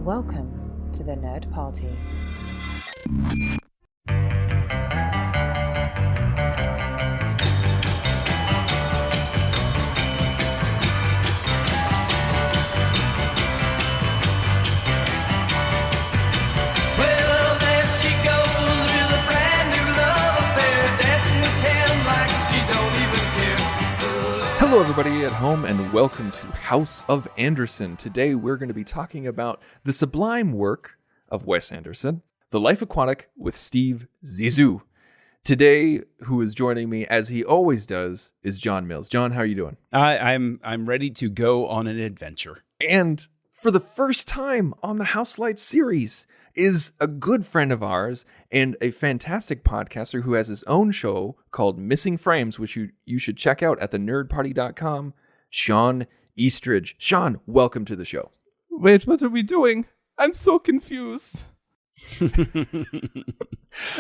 Welcome to the Nerd Party. Hello everybody at home and welcome to House of Anderson. Today we're going to be talking about the sublime work of Wes Anderson, The Life Aquatic with Steve Zissou. Today, who is joining me as he always does, is John Mills. John, how are you doing? I'm ready to go on an adventure. And for the first time on the Houselights series is a good friend of ours and a fantastic podcaster who has his own show called Missing Frames, which you should check out at thenerdparty.com, Sean Eastridge. Sean, welcome to the show. Wait, what are we doing? I'm so confused.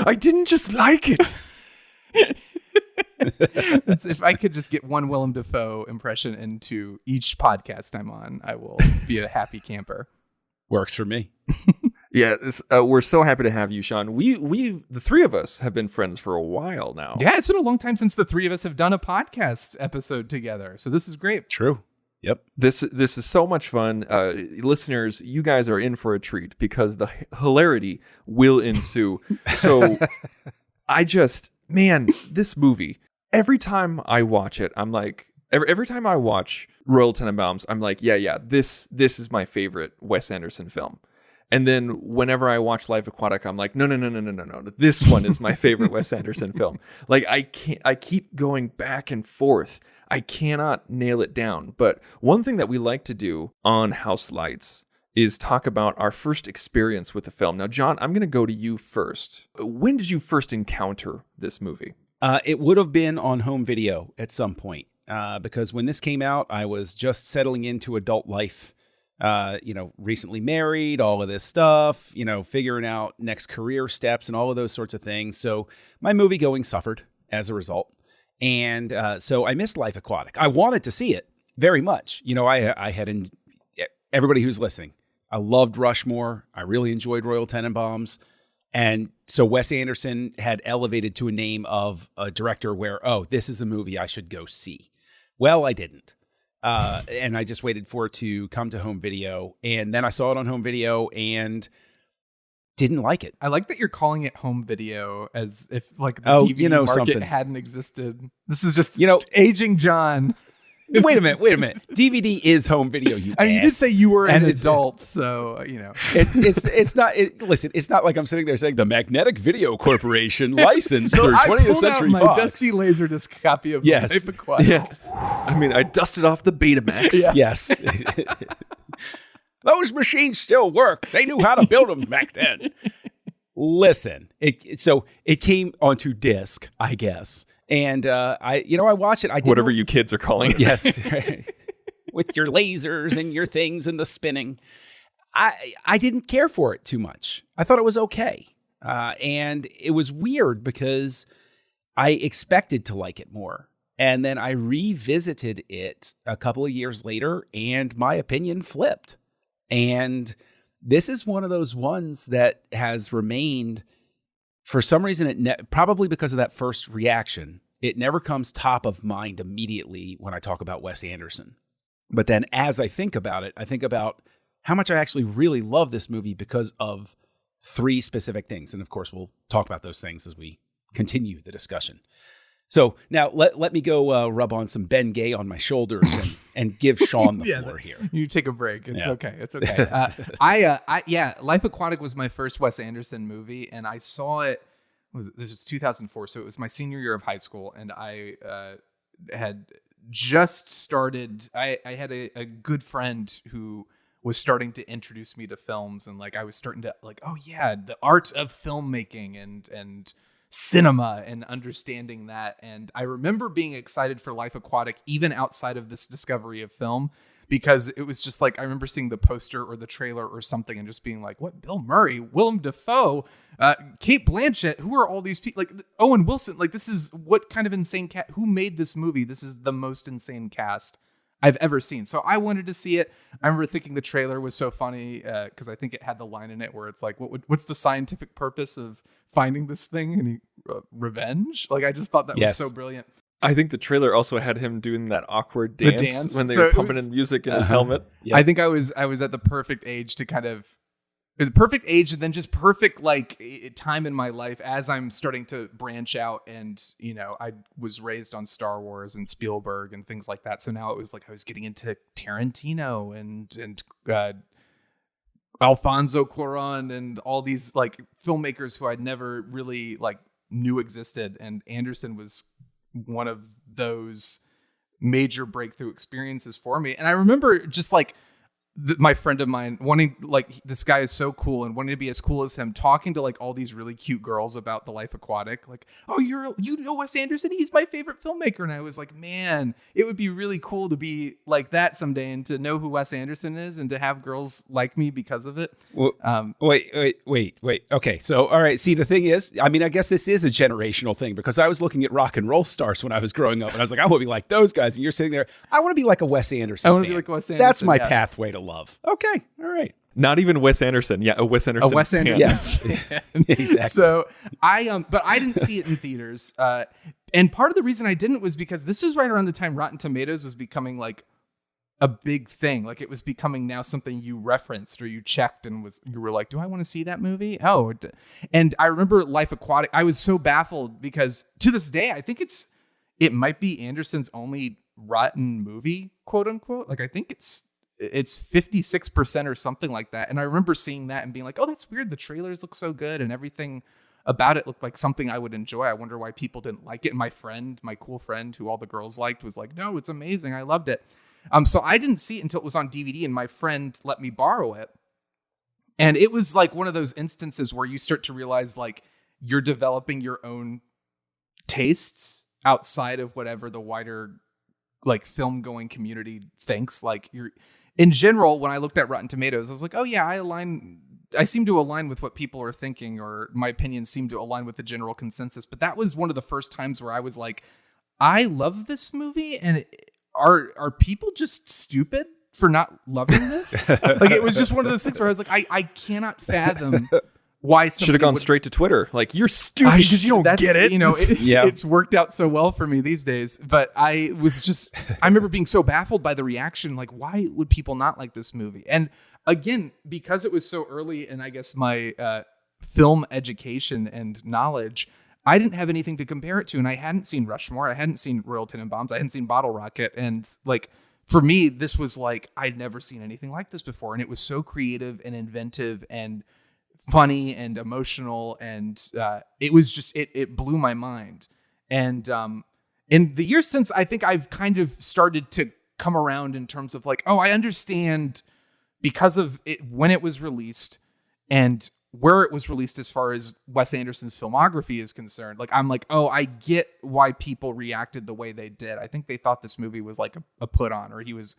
I didn't just like it. If I could just get one Willem Dafoe impression into each podcast I'm on, I will be a happy camper. Works for me. Yeah, we're so happy to have you, Sean. We the three of us have been friends for a while now. Yeah, it's been a long time since the three of us have done a podcast episode together. So this is great. True. Yep. This is so much fun. Listeners, you guys are in for a treat because the hilarity will ensue. So this movie, every time I watch it, I'm like, every time I watch Royal Tenenbaums, I'm like, yeah, this is my favorite Wes Anderson film. And then whenever I watch Life Aquatic, I'm like, no. This one is my favorite Wes Anderson film. Like I keep going back and forth. I cannot nail it down. But one thing that we like to do on Houselights is talk about our first experience with the film. Now, John, I'm going to go to you first. When did you first encounter this movie? It would have been on home video at some point because when this came out, I was just settling into adult life. Recently married, all of this stuff, figuring out next career steps and all of those sorts of things. So my movie going suffered as a result. And so I missed Life Aquatic. I wanted to see it very much. I had everybody who's listening, I loved Rushmore. I really enjoyed Royal Tenenbaums. And so Wes Anderson had elevated to a name of a director where, this is a movie I should go see. Well, I didn't. And I just waited for it to come to home video. And then I saw it on home video and didn't like it. I like that you're calling it home video as if like the DVD market something hadn't existed. This is just, aging John. Wait a minute. DVD is home video. You did say you were an adult, so it's not. Listen, it's not like I'm sitting there saying the Magnetic Video Corporation licensed through 20th Century Fox. I pulled out my dusty Laserdisc copy of Life Aquatic. Yeah. I mean, I dusted off the Betamax. Yeah. Yes. Those machines still work. They knew how to build them back then. Listen, it came onto disc, I guess. And I watched it. Whatever you kids are calling it. Yes, with your lasers and your things and the spinning. I didn't care for it too much. I thought it was okay, and it was weird because I expected to like it more, and then I revisited it a couple of years later, and my opinion flipped. And this is one of those ones that has remained. For some reason, probably because of that first reaction, it never comes top of mind immediately when I talk about Wes Anderson. But then as I think about it, I think about how much I actually really love this movie because of three specific things. And of course, we'll talk about those things as we continue the discussion. So now let me go rub on some Ben Gay on my shoulders and give Sean the floor here. You take a break. It's okay. It's okay. Life Aquatic was my first Wes Anderson movie, and I saw it. This was 2004, so it was my senior year of high school, and I had just started. I had a good friend who was starting to introduce me to films, and I was starting to the art of filmmaking and cinema and understanding that. And I remember being excited for Life Aquatic even outside of this discovery of film, because it was just I remember seeing the poster or the trailer or something and just being like, what? Bill Murray, Willem Dafoe, Cate Blanchett, who are all these people? Owen Wilson, this is what kind of insane who made this movie? This is the most insane cast I've ever seen. So I wanted to see it. I remember thinking the trailer was so funny because I think it had the line in it where it's like, what's the scientific purpose of finding this thing? And revenge? Like, I just thought that was so brilliant. I think the trailer also had him doing that awkward dance when they were pumping in music in his helmet. Yeah. I think I was at the perfect age to kind of the perfect age, and then just perfect like time in my life as I'm starting to branch out. And I was raised on Star Wars and Spielberg and things like that. So now it was like I was getting into Tarantino and Alfonso Cuarón and all these like filmmakers who I'd never really like knew existed. And Anderson was one of those major breakthrough experiences for me. And I remember just like my friend of mine wanting, like, this guy is so cool and wanting to be as cool as him, talking to like all these really cute girls about the Life Aquatic. Like, oh, you know Wes Anderson? He's my favorite filmmaker. And I was like, man, it would be really cool to be like that someday and to know who Wes Anderson is and to have girls like me because of it. Well, wait. Okay. So, all right. See, the thing is, I mean, I guess this is a generational thing because I was looking at rock and roll stars when I was growing up and I was like, I want to be like those guys. And you're sitting there, I want to be like a Wes Anderson. I want to be like Wes Anderson. That's my pathway to love. Okay. All right. Not even Wes Anderson. Yeah, a Wes Anderson. A Wes Anderson. Yes. Exactly. So but I didn't see it in theaters. And part of the reason I didn't was because this was right around the time Rotten Tomatoes was becoming like a big thing. Like it was becoming now something you referenced or you checked and you were like, do I want to see that movie? Oh, and I remember Life Aquatic. I was so baffled because to this day, I think it might be Anderson's only rotten movie, quote unquote. Like I think it's 56% or something like that. And I remember seeing that and being like, oh, that's weird. The trailers look so good and everything about it looked like something I would enjoy. I wonder why people didn't like it. And my cool friend who all the girls liked was like, no, it's amazing. I loved it. So I didn't see it until it was on DVD and my friend let me borrow it. And it was like one of those instances where you start to realize like you're developing your own tastes outside of whatever the wider like film going community thinks. Like in general, when I looked at Rotten Tomatoes, I was like, oh yeah, I seem to align with what people are thinking, or my opinions seem to align with the general consensus. But that was one of the first times where I was like, I love this movie, and are people just stupid for not loving this? Like it was just one of those things where I was like, I cannot fathom why somebody should have gone straight to Twitter. Like, you're stupid because you don't get it. It's worked out so well for me these days. But I remember being so baffled by the reaction. Like, why would people not like this movie? And again, because it was so early in, I guess, my film education and knowledge, I didn't have anything to compare it to. And I hadn't seen Rushmore. I hadn't seen Royal Tenenbaums. I hadn't seen Bottle Rocket. And like, for me, this was like, I'd never seen anything like this before. And it was so creative and inventive and funny and emotional, and it was just it blew my mind. And in the years since, I think I've kind of started to come around in terms of like, oh, I understand because of it when it was released and where it was released as far as Wes Anderson's filmography is concerned. Like, I'm like, oh, I get why people reacted the way they did. I think they thought this movie was like a put on, or he was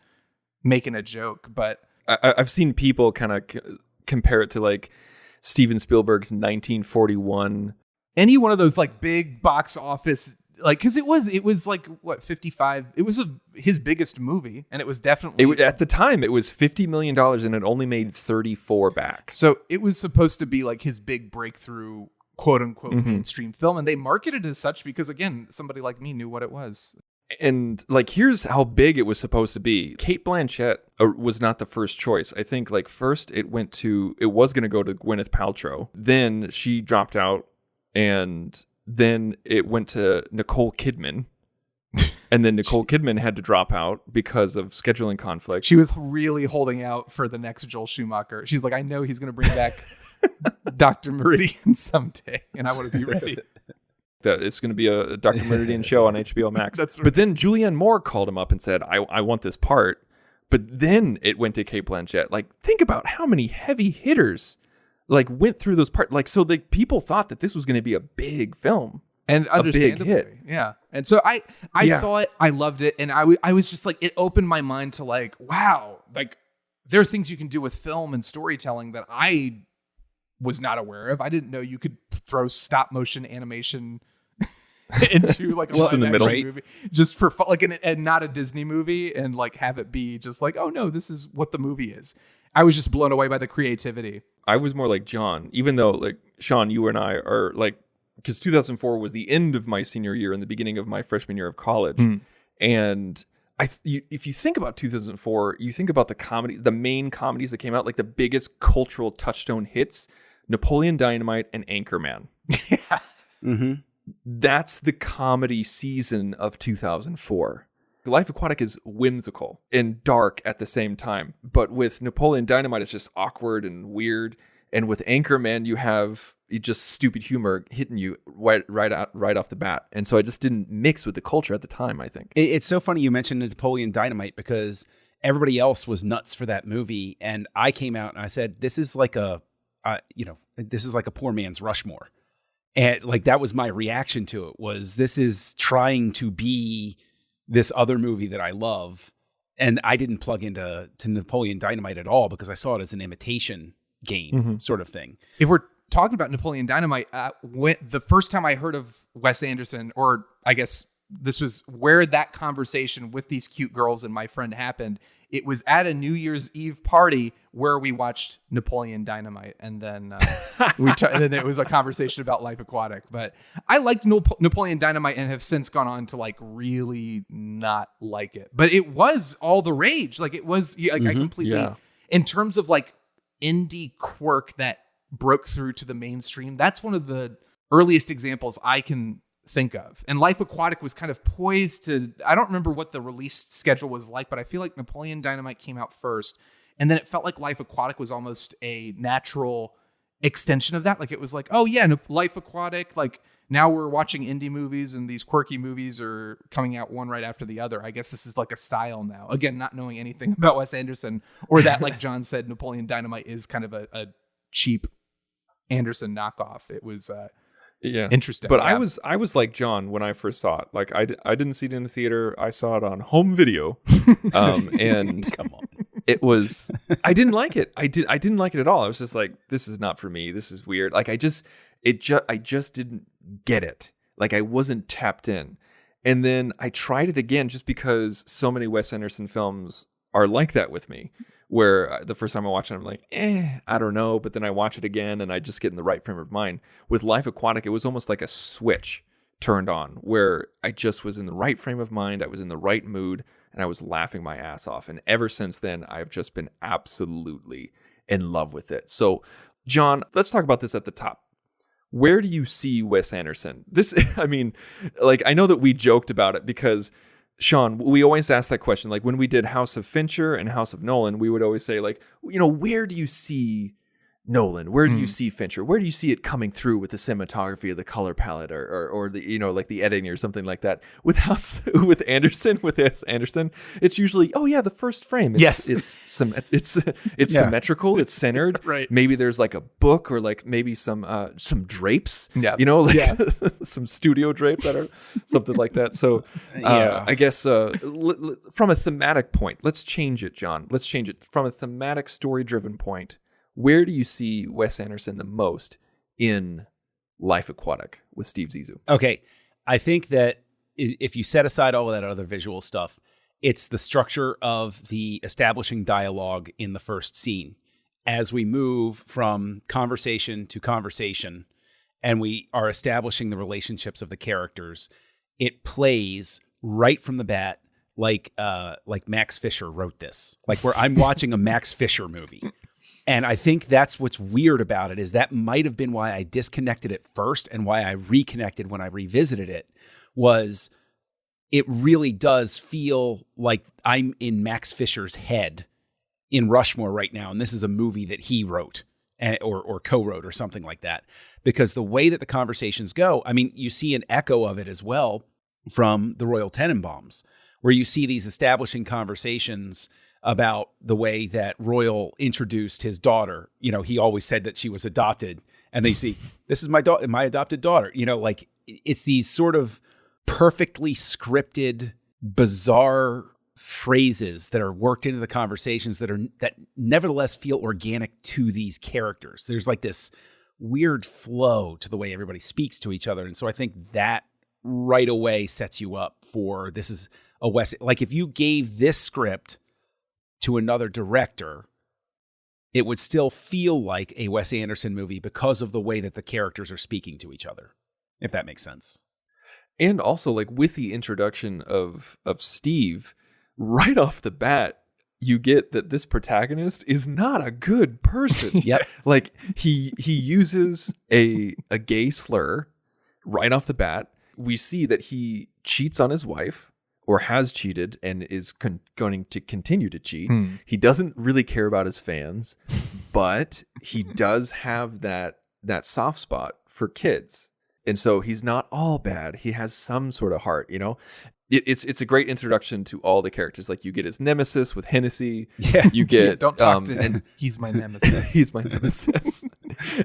making a joke. But I've seen people kind of compare it to like Steven Spielberg's 1941. Any one of those like big box office, like, because it was like what, 55. It was his biggest movie, and it was definitely at the time it was $50 million and it only made 34 back. So it was supposed to be like his big breakthrough, quote unquote, mainstream film, and they marketed it as such because again, somebody like me knew what it was. And like, here's how big it was supposed to be. Cate Blanchett was not the first choice. I think like first it was going to go to Gwyneth Paltrow. Then she dropped out, and then it went to Nicole Kidman. And then Nicole Kidman had to drop out because of scheduling conflict. She was really holding out for the next Joel Schumacher. She's like, I know he's going to bring back Dr. Meridian someday, and I want to be ready. That it's going to be a Dr. Meridian show on HBO Max. That's right. But then Julianne Moore called him up and said, I want this part. But then it went to Cate Blanchett. Like, think about how many heavy hitters like went through those parts. Like, so the people thought that this was going to be a big film. And understandably, big hit. Yeah. And so I saw it, I loved it, and I was just like, it opened my mind to like, wow, like there are things you can do with film and storytelling that I was not aware of. I didn't know you could throw stop motion animation into like a Just in the live middle. action movie, just for fun, like and not a Disney movie, and like have it be just like, oh no, this is what the movie is. I was just blown away by the creativity. I was more like John, even though like Sean, you and I are like, because 2004 was the end of my senior year and the beginning of my freshman year of college. And if you think about 2004, you think about the main comedies that came out, like the biggest cultural touchstone hits, Napoleon Dynamite and Anchorman. Yeah. Mm-hmm. That's the comedy season of 2004. Life Aquatic is whimsical and dark at the same time. But with Napoleon Dynamite, it's just awkward and weird. And with Anchorman, you have just stupid humor hitting you right off the bat. And so I just didn't mix with the culture at the time, I think. It's so funny you mentioned Napoleon Dynamite because everybody else was nuts for that movie. And I came out and I said, this is like this is like a poor man's Rushmore. And like, that was my reaction to it, was this is trying to be this other movie that I love. And I didn't plug into Napoleon Dynamite at all because I saw it as an imitation game sort of thing. If we're talking about Napoleon Dynamite, when the first time I heard of Wes Anderson, or I guess this was where that conversation with these cute girls and my friend happened, it was at a New Year's Eve party where we watched Napoleon Dynamite, and then and then it was a conversation about Life Aquatic. But I liked Napoleon Dynamite and have since gone on to like really not like it. But it was all the rage. Like it was, like I completely, in terms of like indie quirk that broke through to the mainstream, that's one of the earliest examples I can think of. And Life Aquatic was kind of poised to, I don't remember what the release schedule was like, but I feel like Napoleon Dynamite came out first, and then it felt like Life Aquatic was almost a natural extension of that. Like it was like, oh yeah, Life Aquatic, like now we're watching indie movies and these quirky movies are coming out one right after the other. I guess this is like a style now. Again, not knowing anything about Wes Anderson, or that, like John said, Napoleon Dynamite is kind of a cheap Anderson knockoff. It was interesting. But I was like John when I first saw it. Like I didn't see it in the theater. I saw it on home video. And Come on. it was, I didn't like it. I didn't like it at all. I was just like, this is not for me. This is weird. Like I just didn't get it. Like I wasn't tapped in. And then I tried it again just because so many Wes Anderson films are like that with me, where the first time I watch it, I'm like, I don't know. But then I watch it again and I just get in the right frame of mind. With Life Aquatic, it was almost like a switch turned on where I just was in the right frame of mind. I was in the right mood and I was laughing my ass off. And ever since then, I've just been absolutely in love with it. So, John, let's talk about this at the top. Where do you see Wes Anderson? This, I mean, like, I know that we joked about it because, Sean, we always ask that question. Like when we did House of Fincher and House of Nolan, we would always say, like, where do you see Nolan? Where do you see Fincher? Where do you see it coming through with the cinematography or the color palette or the, like the editing or something like that? With Wes Anderson, it's usually, oh yeah, the first frame. It's symmetrical. It's centered. Right. Maybe there's like a book or like maybe some drapes. Yeah. Some studio drapes that are something like that. So I guess from a thematic point, let's change it, John. Let's change it from a thematic, story-driven point. Where do you see Wes Anderson the most in Life Aquatic with Steve Zissou? Okay. I think that if you set aside all of that other visual stuff, it's the structure of the establishing dialogue in the first scene. As we move from conversation to conversation and we are establishing the relationships of the characters, it plays right from the bat like Max Fisher wrote this. Like where I'm watching a Max Fisher movie. And I think that's what's weird about it, is that might have been why I disconnected it first and why I reconnected when I revisited it, was it really does feel like I'm in Max Fisher's head in Rushmore right now. And this is a movie that he wrote or co-wrote or something like that, because the way that the conversations go, I mean, you see an echo of it as well from the Royal Tenenbaums, where you see these establishing conversations about the way that Royal introduced his daughter. He always said that she was adopted, and they see, this is my adopted daughter. Like it's these sort of perfectly scripted, bizarre phrases that are worked into the conversations that nevertheless feel organic to these characters. There's like this weird flow to the way everybody speaks to each other, and so I think that right away sets you up for this is a Wes. Like if you gave this script to another director, it would still feel like a Wes Anderson movie because of the way that the characters are speaking to each other, if that makes sense. And also, like with the introduction of Steve, right off the bat, you get that this protagonist is not a good person. Yep. Like he uses a gay slur right off the bat. We see that he cheats on his wife or has cheated and is going to continue to cheat. He doesn't really care about his fans, but he does have that soft spot for kids. And so he's not all bad. He has some sort of heart, you know? It's a great introduction to all the characters. Like you get his nemesis with Hennessy. Yeah. You get Don't talk to him. He's my nemesis. He's my nemesis.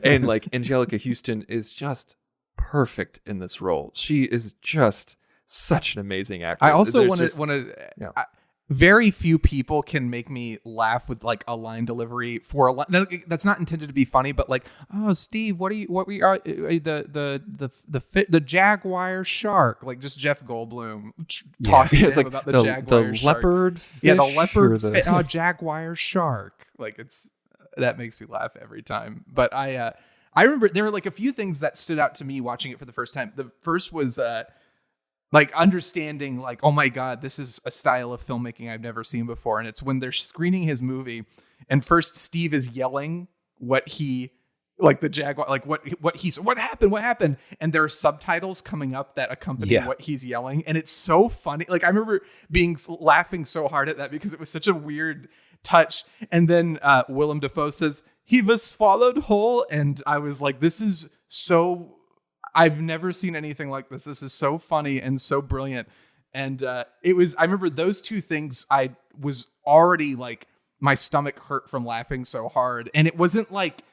And like Angelica Houston is just perfect in this role. She is just such an amazing actress. I also There's want to. just- yeah. Very few people can make me laugh with like a line delivery for a line. No, that's not intended to be funny, but like, oh, Steve, what we are the Jaguar shark, like just Jeff Goldblum talking to It's him like about the Jaguar the shark. leopard fish. Yeah, the leopard or the- Jaguar shark. Like that makes me laugh every time. But I remember there were like a few things that stood out to me watching it for the first time. The first was like understanding like, oh my God, this is a style of filmmaking I've never seen before. And it's when they're screening his movie and first Steve is yelling what he, like the Jaguar, like what happened. And there are subtitles coming up that accompany what he's yelling. And it's so funny. Like I remember laughing so hard at that because it was such a weird touch. And then Willem Dafoe says, he was swallowed whole. And I was like, this is so... I've never seen anything like this. This is so funny and so brilliant. And I remember those two things, I was already like, my stomach hurt from laughing so hard. And it wasn't like,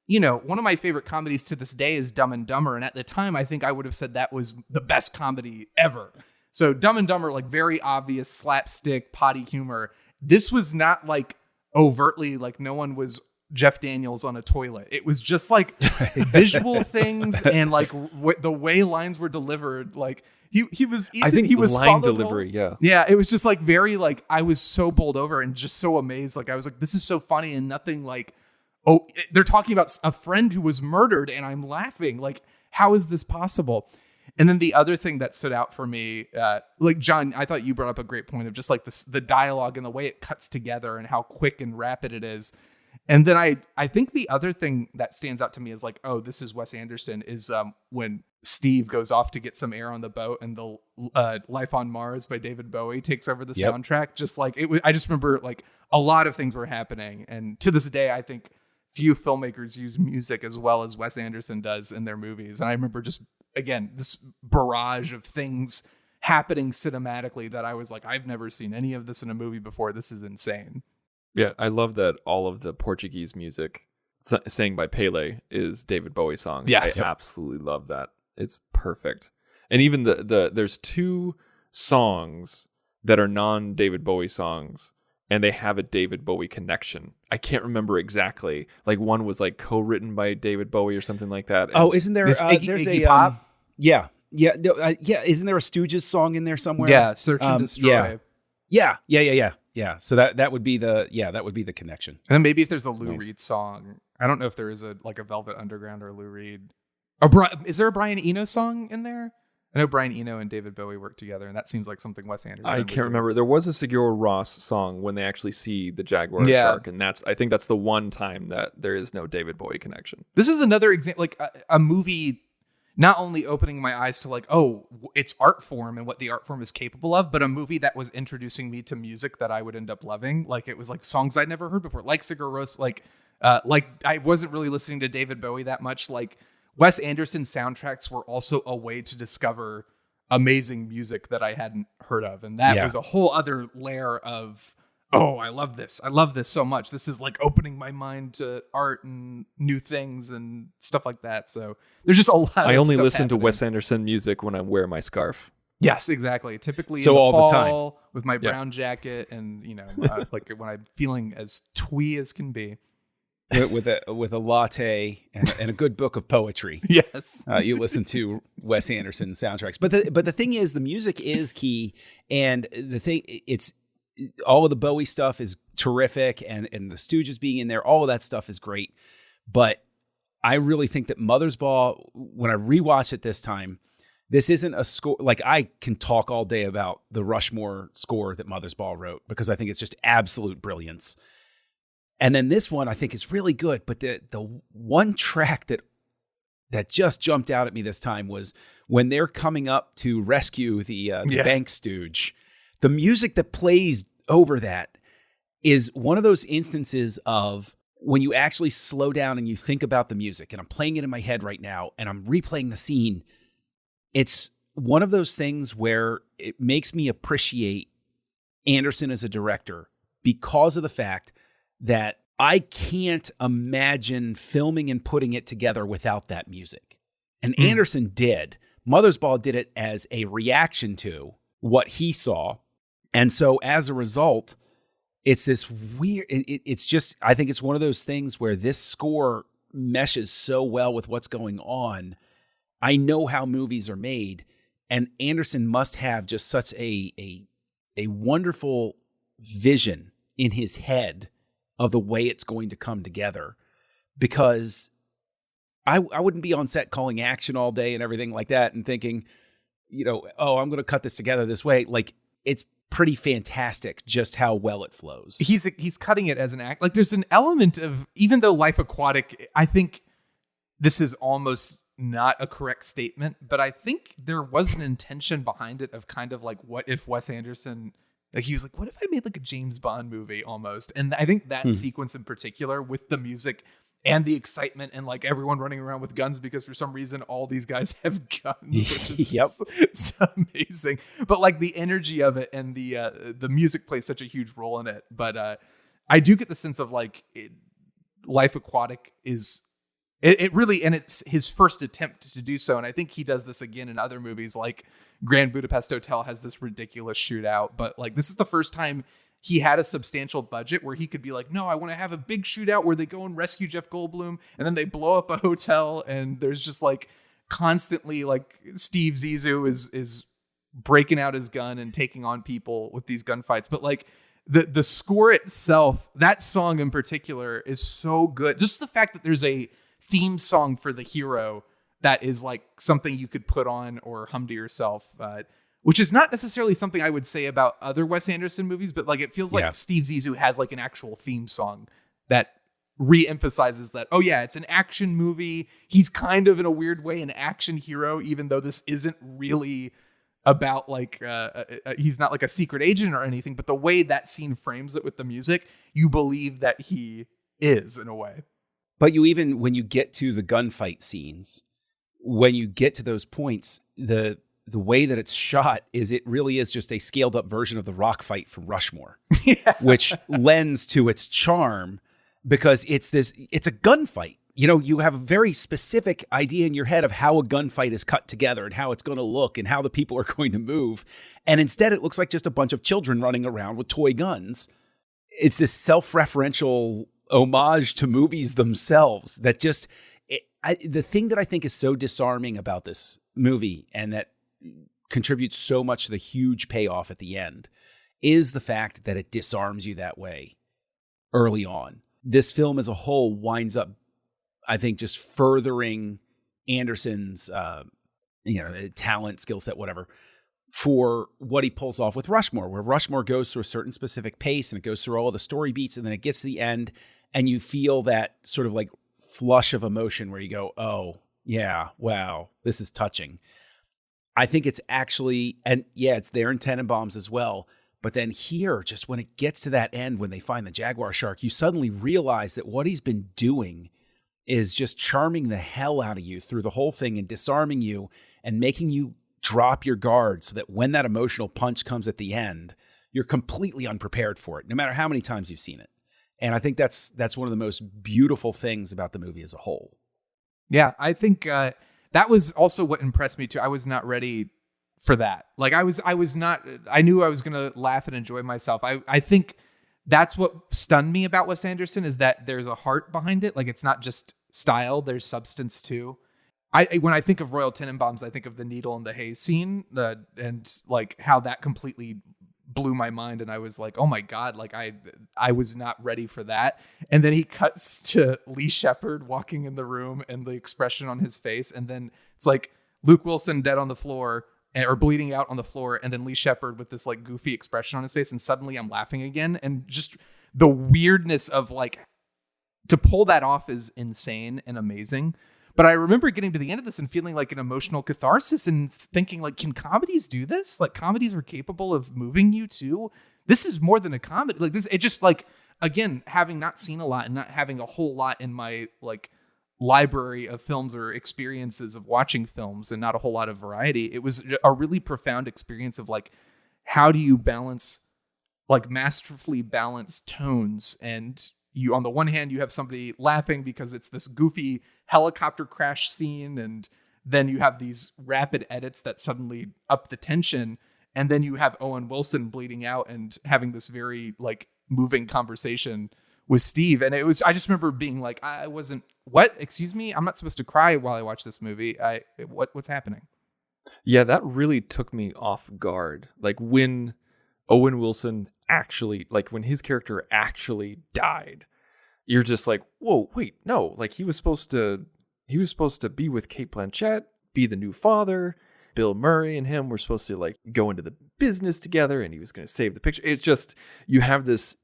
you know, one of my favorite comedies to this day is Dumb and Dumber. And at the time, I think I would have said that was the best comedy ever. So Dumb and Dumber, like very obvious slapstick, potty humor. This was not like overtly, like no one was Jeff Daniels on a toilet. It was just like visual things and like the way lines were delivered. Like he was. I think he was line delivery. Yeah. Yeah. It was just like very like I was so bowled over and just so amazed. Like I was like, this is so funny and nothing like. Oh, they're talking about a friend who was murdered and I'm laughing. Like, how is this possible? And then the other thing that stood out for me, like John, I thought you brought up a great point of just like the dialogue and the way it cuts together and how quick and rapid it is. And then I think the other thing that stands out to me is like, oh, this is Wes Anderson is when Steve goes off to get some air on the boat and the Life on Mars by David Bowie takes over the soundtrack. Just like it was, I just remember like a lot of things were happening. And to this day, I think few filmmakers use music as well as Wes Anderson does in their movies. And I remember just, again, this barrage of things happening cinematically that I was like, I've never seen any of this in a movie before. This is insane. Yeah, I love that all of the Portuguese music sang by Pele is David Bowie songs. Yeah, I absolutely love that. It's perfect. And even there's two songs that are non-David Bowie songs, and they have a David Bowie connection. I can't remember exactly. Like one was like co-written by David Bowie or something like that. Oh, isn't there? There's Iggy Pop? Yeah. Isn't there a Stooges song in there somewhere? Yeah, Search and Destroy. Yeah. So that would be the connection. And then maybe if there's a Lou Reed song, I don't know if there is a Velvet Underground or Lou Reed. Or is there a Brian Eno song in there? I know Brian Eno and David Bowie worked together, and that seems like something Wes Anderson. I can't remember. There was a Sigur Rós song when they actually see the Jaguar shark, and I think that's the one time that there is no David Bowie connection. This is another example, like a movie. Not only opening my eyes to like, oh, it's art form and what the art form is capable of, but a movie that was introducing me to music that I would end up loving. Like it was like songs I'd never heard before, like Sigur Rós, like I wasn't really listening to David Bowie that much. Like Wes Anderson soundtracks were also a way to discover amazing music that I hadn't heard of. And that was a whole other layer of, oh, I love this. I love this so much. This is like opening my mind to art and new things and stuff like that. So there's just a lot of I only stuff listen happening. to Wes Anderson music when I wear my scarf. Yes, exactly. Typically So in the all fall the time. with my brown jacket and, like when I'm feeling as twee as can be. with a latte and a good book of poetry. Yes. You listen to Wes Anderson soundtracks. But the thing is, the music is key, and it's all of the Bowie stuff is terrific, and the Stooges being in there, all of that stuff is great. But I really think that Mother's Ball, when I rewatched it this time, this isn't a score. Like, I can talk all day about the Rushmore score that Mother's Ball wrote, because I think it's just absolute brilliance. And then this one I think is really good, but the one track that just jumped out at me this time was when they're coming up to rescue the bank stooge. The music that plays over that is one of those instances of when you actually slow down and you think about the music. And I'm playing it in my head right now, and I'm replaying the scene. It's one of those things where it makes me appreciate Anderson as a director because of the fact that I can't imagine filming and putting it together without that music. And Anderson did. Mother's Ball did it as a reaction to what he saw. And so as a result, it's this weird, it's just, I think it's one of those things where this score meshes so well with what's going on. I know how movies are made, and Anderson must have just such a wonderful vision in his head of the way it's going to come together, because I wouldn't be on set calling action all day and everything like that and thinking, oh, I'm going to cut this together this way. Like, it's pretty fantastic just how well it flows. He's cutting it as an act. Like, there's an element of, even though Life Aquatic, I think this is almost not a correct statement, but I think there was an intention behind it of kind of like, what if Wes Anderson, like, he was like, what if I made like a James Bond movie almost? And I think that sequence in particular, with the music and the excitement and like everyone running around with guns, because for some reason all these guys have guns, which is just amazing. But like the energy of it and the music plays such a huge role in it. But I do get the sense of like Life Aquatic is it really, and it's his first attempt to do so. And I think he does this again in other movies, like Grand Budapest Hotel has this ridiculous shootout, but like this is the first time he had a substantial budget where he could be like, no, I want to have a big shootout where they go and rescue Jeff Goldblum, and then they blow up a hotel, and there's just like constantly like Steve Zissou is breaking out his gun and taking on people with these gunfights. But like the score itself, that song in particular, is so good. Just the fact that there's a theme song for the hero that is like something you could put on or hum to yourself, which is not necessarily something I would say about other Wes Anderson movies, but like it feels like Steve Zissou has like an actual theme song that re-emphasizes that, oh yeah, it's an action movie. He's kind of, in a weird way, an action hero, even though this isn't really about like, he's not like a secret agent or anything, but the way that scene frames it with the music, you believe that he is, in a way. But you, even when you get to the gunfight scenes, when you get to those points, the way that it's shot is, it really is just a scaled up version of the rock fight from Rushmore, which lends to its charm, because it's a gunfight. You have a very specific idea in your head of how a gunfight is cut together and how it's going to look and how the people are going to move. And instead it looks like just a bunch of children running around with toy guns. It's this self-referential homage to movies themselves that just, the thing that I think is so disarming about this movie, and that contributes so much to the huge payoff at the end, is the fact that it disarms you that way early on. This film as a whole winds up, I think, just furthering Anderson's talent, skill set, whatever, for what he pulls off with Rushmore, where Rushmore goes through a certain specific pace and it goes through all the story beats, and then it gets to the end and you feel that sort of like flush of emotion where you go, oh yeah, wow, this is touching. I think it's actually, and yeah, it's there in Tenenbaums as well. But then here, just when it gets to that end, when they find the Jaguar shark, you suddenly realize that what he's been doing is just charming the hell out of you through the whole thing and disarming you and making you drop your guard, so that when that emotional punch comes at the end, you're completely unprepared for it, no matter how many times you've seen it. And I think that's one of the most beautiful things about the movie as a whole. Yeah, I think that was also what impressed me too. I was not ready for that. Like I was not, I knew I was going to laugh and enjoy myself. I think that's what stunned me about Wes Anderson, is that there's a heart behind it. Like, it's not just style, there's substance too. When I think of Royal Tenenbaums, I think of the needle and the haze scene, and like how that completely blew my mind, and I was like, oh my god, like I was not ready for that. And then he cuts to Lee Shepherd walking in the room and the expression on his face, and then it's like Luke Wilson dead on the floor or bleeding out on the floor, and then Lee Shepherd with this like goofy expression on his face, and suddenly I'm laughing again. And just the weirdness of like, to pull that off is insane and amazing. But I remember getting to the end of this and feeling like an emotional catharsis and thinking, like, can comedies do this? Like, comedies are capable of moving you too. This is more than a comedy. Like, this, it just, like, again, having not seen a lot and not having a whole lot in my like library of films or experiences of watching films and not a whole lot of variety, it was a really profound experience of like, how do you balance, like, masterfully balanced tones? And you, on the one hand, you have somebody laughing because it's this goofy helicopter crash scene, and then you have these rapid edits that suddenly up the tension, and then you have Owen Wilson bleeding out and having this very like moving conversation with Steve. And it was, I just remember being like, I wasn't, what, excuse me, I'm not supposed to cry while I watch this movie. What's happening? Yeah, that really took me off guard. Like, when Owen Wilson actually, like, when his character actually died, you're just like, whoa, wait, no. Like, he was supposed to be with Cate Blanchett, be the new father. Bill Murray and him were supposed to like go into the business together, and he was going to save the picture. It's just, you have this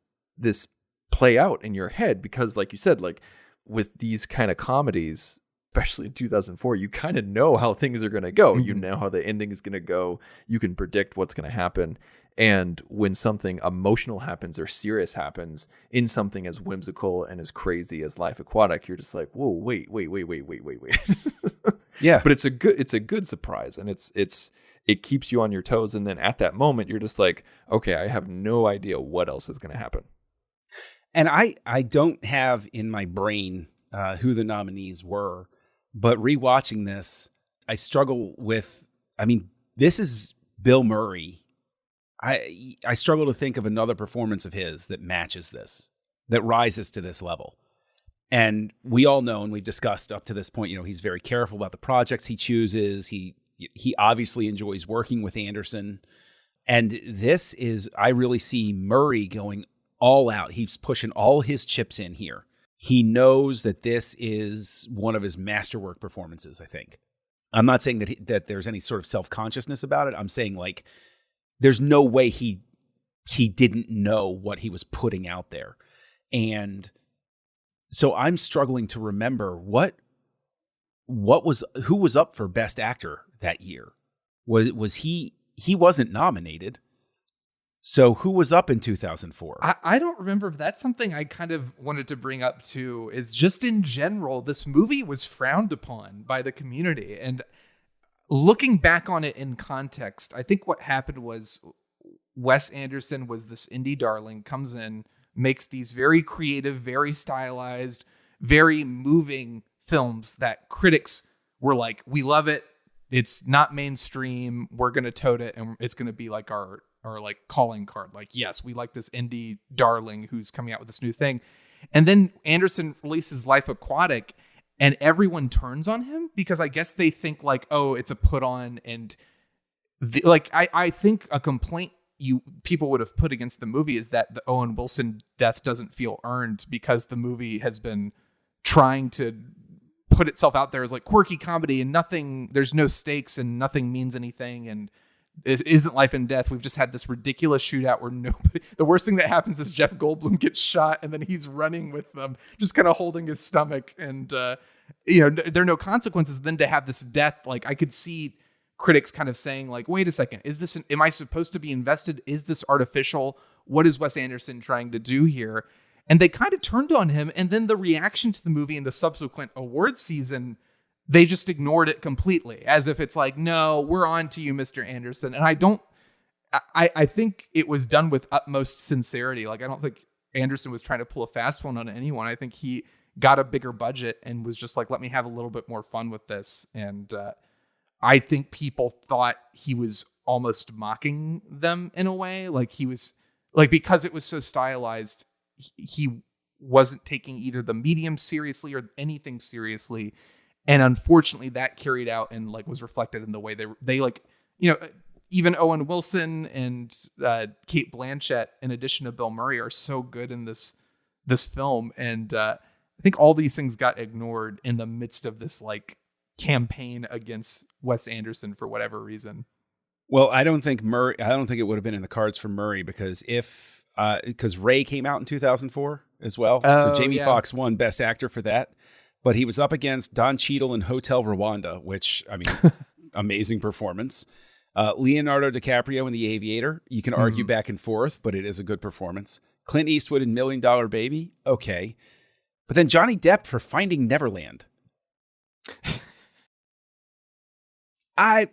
play out in your head because, like you said, like with these kind of comedies, especially in 2004, you kind of know how things are going to go. Mm-hmm. You know how the ending is going to go. You can predict what's going to happen. And when something emotional happens or serious happens in something as whimsical and as crazy as Life Aquatic, you're just like, whoa, wait. Yeah. But it's a good surprise, and it keeps you on your toes. And then at that moment, you're just like, okay, I have no idea what else is going to happen. And I don't have in my brain who the nominees were, but rewatching this, I struggle with, I mean, this is Bill Murray. I struggle to think of another performance of his that matches this, that rises to this level. And we all know, and we've discussed up to this point, you know, he's very careful about the projects he chooses. He obviously enjoys working with Anderson. And this is, I really see Murray going all out. He's pushing all his chips in here. He knows that this is one of his masterwork performances, I think. I'm not saying that there's any sort of self-consciousness about it. I'm saying, like, there's no way he didn't know what he was putting out there. And so I'm struggling to remember who was up for Best Actor that year. Was he wasn't nominated. So who was up in 2004? I don't remember. That's something I kind of wanted to bring up too, is just in general, this movie was frowned upon by the community. And looking back on it in context, I think what happened was Wes Anderson was this indie darling, comes in, makes these very creative, very stylized, very moving films that critics were like, we love it. It's not mainstream. We're going to tote it, and it's going to be like our like calling card. Like, yes, we like this indie darling who's coming out with this new thing. And then Anderson releases Life Aquatic, and everyone turns on him because I guess they think like, oh, it's a put on. And I think a complaint people would have put against the movie is that the Owen Wilson death doesn't feel earned, because the movie has been trying to put itself out there as like quirky comedy, and there's no stakes and nothing means anything. And it isn't life and death. We've just had this ridiculous shootout where the worst thing that happens is Jeff Goldblum gets shot, and then he's running with them, just kind of holding his stomach. And, there are no consequences. Then to have this death, like, I could see critics kind of saying like, wait a second, am I supposed to be invested? Is this artificial? What is Wes Anderson trying to do here? And they kind of turned on him. And then the reaction to the movie in the subsequent awards season, they just ignored it completely, as if it's like, no, we're on to you, Mr. Anderson. And I think it was done with utmost sincerity. Like, I don't think Anderson was trying to pull a fast one on anyone. I think he got a bigger budget and was just like, let me have a little bit more fun with this. And I think people thought he was almost mocking them in a way. Like, he was like because it was so stylized, he wasn't taking either the medium seriously or anything seriously. And unfortunately that carried out and like was reflected in the way they like, you know, even Owen Wilson and Kate Blanchett, in addition to Bill Murray, are so good in this film. And I think all these things got ignored in the midst of this like campaign against Wes Anderson for whatever reason. Well, I don't think it would have been in the cards for Murray because because Ray came out in 2004 as well. So Jamie Foxx won Best Actor for that. But he was up against Don Cheadle in Hotel Rwanda, which, I mean, amazing performance. Leonardo DiCaprio in The Aviator. You can argue back and forth, but it is a good performance. Clint Eastwood in $1 Million Baby. Okay. But then Johnny Depp for Finding Neverland. Okay.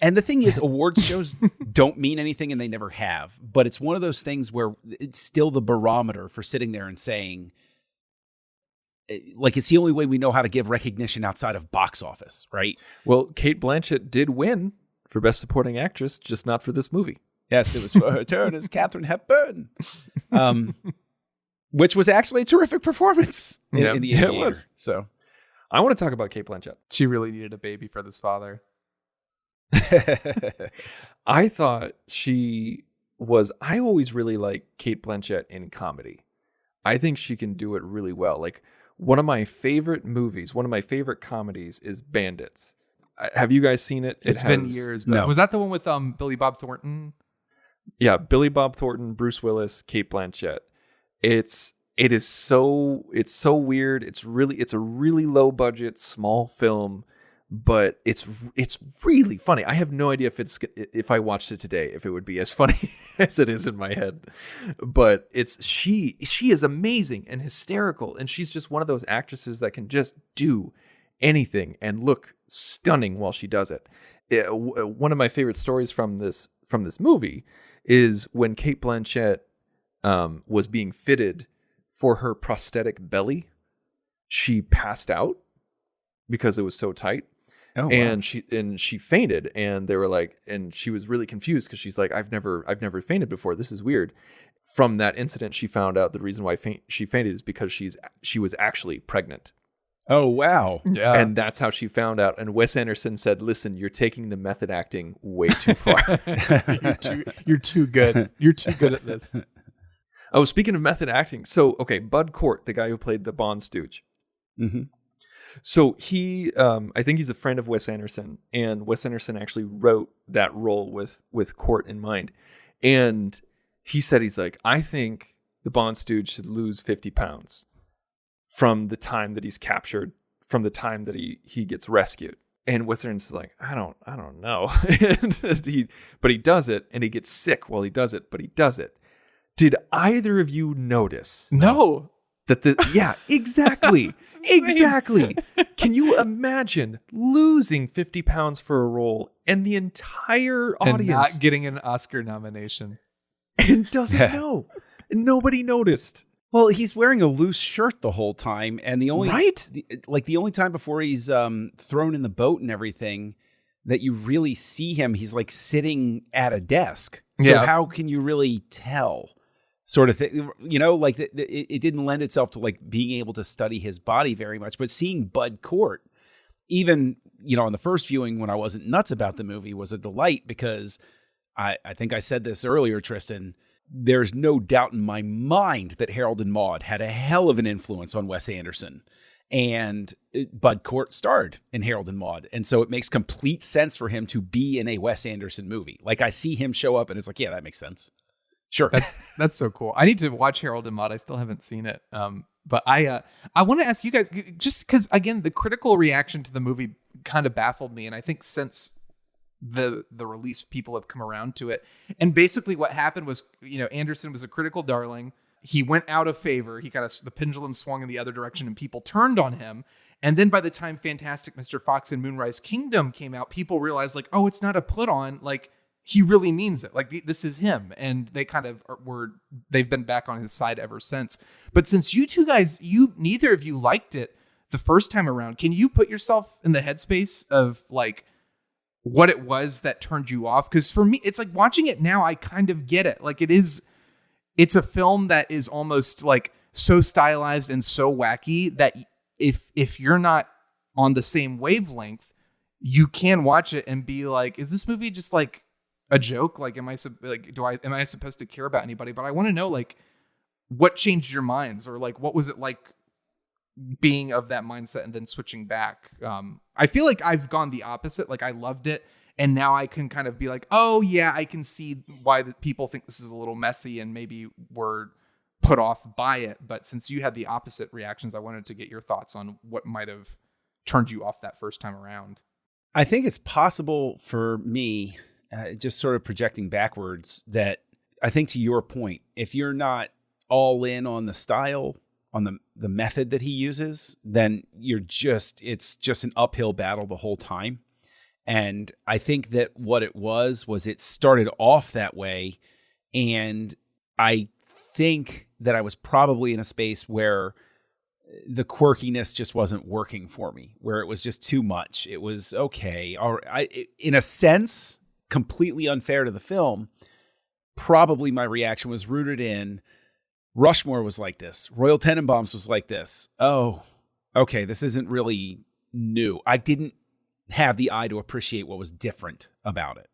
And the thing is, awards shows don't mean anything and they never have. But it's one of those things where it's still the barometer for sitting there and saying, like, it's the only way we know how to give recognition outside of box office, right? Well, Kate Blanchett did win for Best Supporting Actress, just not for this movie. Yes, it was for her turn as Katharine Hepburn, which was actually a terrific performance in The Aviator. It was. So I want to talk about Kate Blanchett. She really needed a baby for this father. I thought I always really like Kate Blanchett in comedy. I think she can do it really well. Like, one of my favorite movies, one of my favorite comedies is Bandits. Have you guys seen it? It's been years. But was that the one with Billy Bob Thornton? Yeah, Billy Bob Thornton, Bruce Willis, Kate Blanchett. It's so weird. It's a really low budget, small film, but it's really funny. I have no idea if I watched it today, if it would be as funny as it is in my head. But she is amazing and hysterical, and she's just one of those actresses that can just do anything and look stunning while she does it. One of my favorite stories from this movie is when Kate Blanchett was being fitted for her prosthetic belly. She passed out because it was so tight. Oh, wow. And she fainted, and they were like, and she was really confused because she's like, I've never fainted before. This is weird. From that incident, she found out the reason why she fainted is because she was actually pregnant. Oh, wow. Yeah. And that's how she found out. And Wes Anderson said, listen, you're taking the method acting way too far. You're too good. You're too good at this. Oh, speaking of method acting. So, okay, Bud Cort, the guy who played the Bond stooge. Mm-hmm. So he, I think he's a friend of Wes Anderson, and Wes Anderson actually wrote that role with Cort in mind. And he said, he's like, I think the Bond stooge should lose 50 pounds from the time that he's captured, from the time that he gets rescued. And Wes Anderson's like, I don't know. But he does it, and he gets sick while he does it, but he does it. Did either of you notice? No. Yeah, exactly. Exactly. Can you imagine losing 50 pounds for a role and the entire audience and not getting an Oscar nomination and doesn't know? Nobody noticed. Well, he's wearing a loose shirt the whole time, and the only time before he's thrown in the boat and everything that you really see him, he's like sitting at a desk. So how can you really tell? Sort of thing, like it didn't lend itself to like being able to study his body very much. But seeing Bud Cort, even on the first viewing when I wasn't nuts about the movie, was a delight because I think I said this earlier, Tristan. There's no doubt in my mind that Harold and Maude had a hell of an influence on Wes Anderson, and Bud Cort starred in Harold and Maude, and so it makes complete sense for him to be in a Wes Anderson movie. Like I see him show up, and it's like, yeah, that makes sense. Sure. That's so cool. I need to watch Harold and Maude. I still haven't seen it. But I want to ask you guys, just because, again, the critical reaction to the movie kind of baffled me. And I think since the release, people have come around to it. And basically what happened was, Anderson was a critical darling. He went out of favor. The pendulum swung in the other direction and people turned on him. And then by the time Fantastic Mr. Fox and Moonrise Kingdom came out, people realized like, oh, it's not a put on. Like, he really means it. Like this is him. And they kind of they've been back on his side ever since. But since you two guys, neither of you liked it the first time around, can you put yourself in the headspace of like what it was that turned you off. Because for me, it's like watching it now, I kind of get it. Like it's a film that is almost like so stylized and so wacky that if you're not on the same wavelength, you can watch it and be like, is this movie just like a joke? Like, am I supposed to care about anybody? But I want to know, like, what changed your minds, or like, what was it like being of that mindset and then switching back? I feel like I've gone the opposite. Like, I loved it, and now I can kind of be like, oh yeah, I can see why people think this is a little messy and maybe we're put off by it. But since you had the opposite reactions, I wanted to get your thoughts on what might have turned you off that first time around. I think it's possible for me, just sort of projecting backwards, that I think to your point, if you're not all in on the style, on the method that he uses, then it's just an uphill battle the whole time. And I think that what it was it started off that way. And I think that I was probably in a space where the quirkiness just wasn't working for me, where it was just too much. It was okay. In a sense, completely unfair to the film, probably my reaction was rooted in Rushmore was like this. Royal Tenenbaums was like this. Oh, okay, this isn't really new. I didn't have the eye to appreciate what was different about it.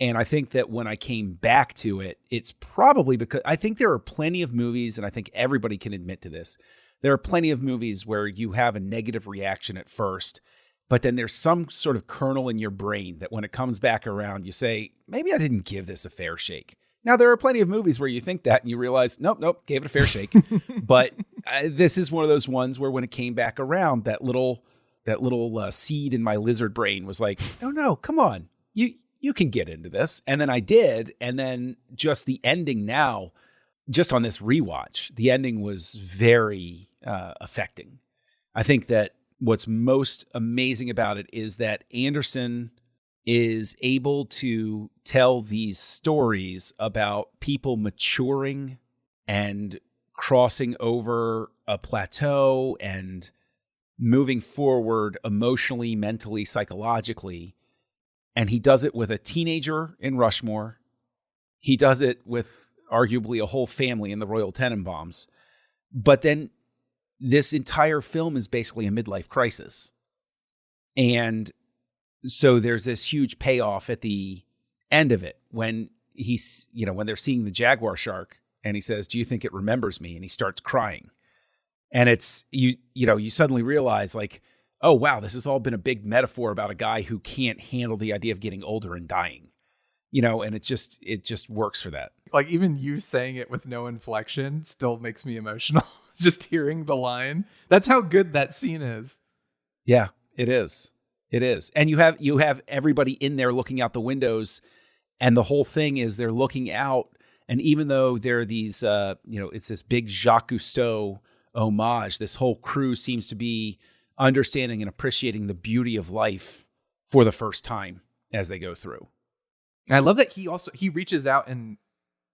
And I think that when I came back to it, it's probably because I think there are plenty of movies, and I think everybody can admit to this, there are plenty of movies where you have a negative reaction at first, but then there's some sort of kernel in your brain that when it comes back around, you say, maybe I didn't give this a fair shake. Now, there are plenty of movies where you think that and you realize, nope, gave it a fair shake. But this is one of those ones where when it came back around, that little seed in my lizard brain was like, no, come on, you can get into this. And then I did. And then just the ending now, just on this rewatch, the ending was very affecting. I think that what's most amazing about it is that Anderson is able to tell these stories about people maturing and crossing over a plateau and moving forward emotionally, mentally, psychologically. And he does it with a teenager in Rushmore. He does it with arguably a whole family in the Royal Tenenbaums. But then this entire film is basically a midlife crisis. And so there's this huge payoff at the end of it when when they're seeing the jaguar shark and he says, do you think it remembers me? And he starts crying. And it's, you suddenly realize like, oh, wow, this has all been a big metaphor about a guy who can't handle the idea of getting older and dying, and it just works for that. Like even you saying it with no inflection still makes me emotional. Just hearing the line. That's how good that scene is. Yeah, it is. It is. And you have everybody in there looking out the windows, and the whole thing is they're looking out. And even though there are these, it's this big Jacques Cousteau homage, this whole crew seems to be understanding and appreciating the beauty of life for the first time as they go through. And I love that he reaches out and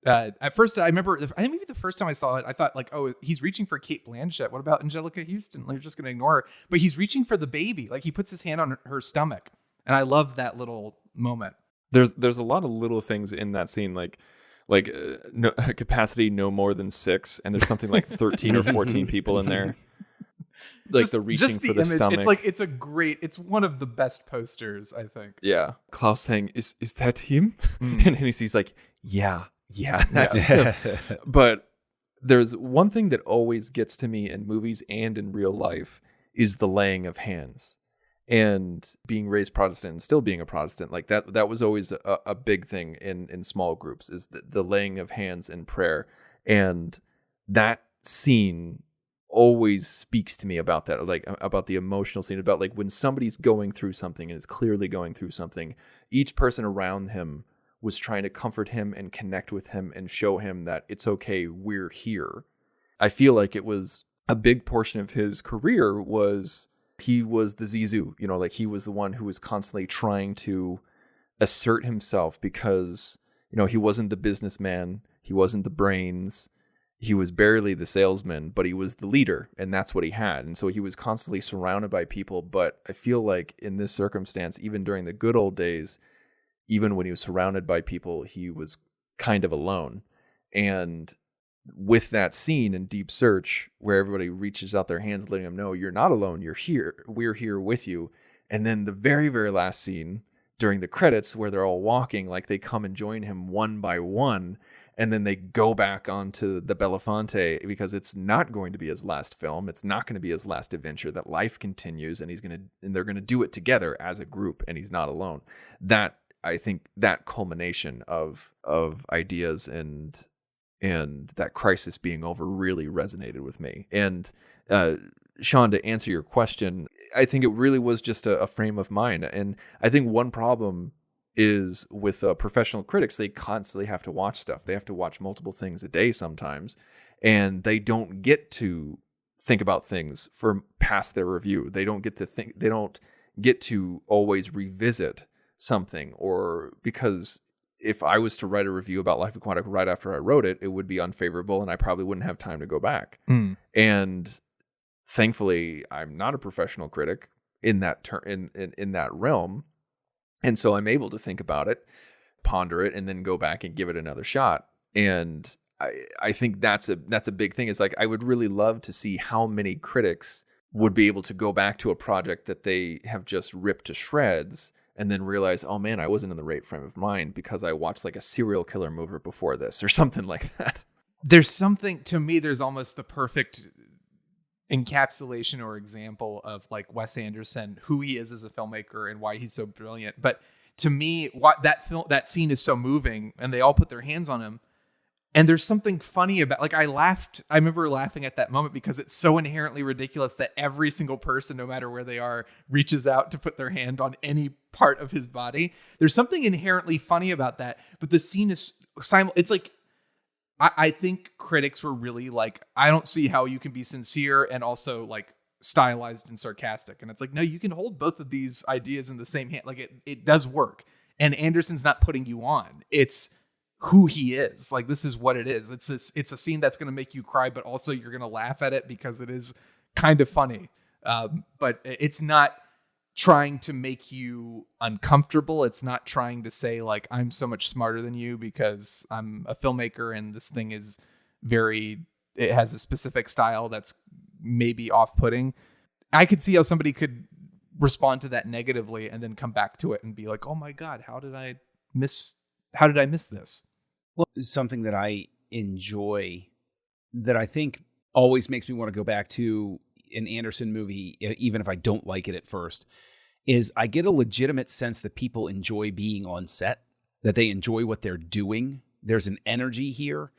at first I remember, I think maybe the first time I saw it, I thought like, oh, he's reaching for Cate Blanchett. What about Angelica Houston? They're just going to ignore her. But he's reaching for the baby. Like he puts his hand on her stomach. And I love that little moment. There's a lot of little things in that scene, like no, capacity no more than 6. And there's something like 13 or 14 people in there. Like the reaching for the image, stomach. It's like, it's one of the best posters, I think. Yeah. Klaus saying, is that him? And he's like, yeah, that's him. But there's one thing that always gets to me in movies and in real life is the laying of hands. And being raised Protestant and still being a Protestant, like that was always a big thing in small groups, is the laying of hands in prayer. And that scene always speaks to me about that, like about the emotional scene, about like when somebody's going through something and is clearly going through something, each person around him was trying to comfort him and connect with him and show him that it's okay, we're here. I feel like it was a big portion of his career was he was the Zissou, like he was the one who was constantly trying to assert himself because, he wasn't the businessman, he wasn't the brains, barely the salesman, but he was the leader, and that's what he had. And so he was constantly surrounded by people. But I feel like in this circumstance, even during the good old days, even when he was surrounded by people, he was kind of alone. And with that scene in Deep Search, where everybody reaches out their hands, letting him know, you're not alone, you're here, we're here with you. And then the very, very last scene during the credits, where they're all walking, like they come and join him one by one, and then they go back onto the Belafonte, because it's not going to be his last film. It's not going to be his last adventure. That life continues, and they're going to do it together as a group, and he's not alone. That, I think, that culmination of ideas and that crisis being over really resonated with me. And Sean, to answer your question, I think it really was just a frame of mind. And I think one problem is with professional critics, they constantly have to watch stuff. They have to watch multiple things a day sometimes, and they don't get to think about things for past their review. They don't get to think. They don't get to always revisit something, or because if I was to write a review about Life Aquatic right after I wrote it, it would be unfavorable, and I probably wouldn't have time to go back. And thankfully, I'm not a professional critic in that in that realm. And so I'm able to think about it, ponder it, and then go back and give it another shot. And I think that's a big thing. It's like, I would really love to see how many critics would be able to go back to a project that they have just ripped to shreds and then realize, oh man, I wasn't in the right frame of mind because I watched like a serial killer movie before this, or something like that. There's something, to me, there's almost the perfect encapsulation or example of like Wes Anderson, who he is as a filmmaker and why he's so brilliant. But to me, that scene is so moving, and they all put their hands on him. And there's something funny about, like, I remember laughing at that moment because it's so inherently ridiculous that every single person, no matter where they are, reaches out to put their hand on any part of his body. There's something inherently funny about that. But the scene is it's like, I think critics were really like, I don't see how you can be sincere and also like stylized and sarcastic. And it's like, no, you can hold both of these ideas in the same hand. Like it does work. And Anderson's not putting you on. It's who he is. Like, this is what it is. It's a scene that's going to make you cry, but also you're going to laugh at it because it is kind of funny. But it's not trying to make you uncomfortable. It's not trying to say like, I'm so much smarter than you because I'm a filmmaker and this thing is it has a specific style that's maybe off-putting. I could see how somebody could respond to that negatively and then come back to it and be like, oh my God, how did I miss this? Well, something that I enjoy, that I think always makes me want to go back to an Anderson movie, even if I don't like it at first, is I get a legitimate sense that people enjoy being on set, that they enjoy what they're doing. There's an energy here.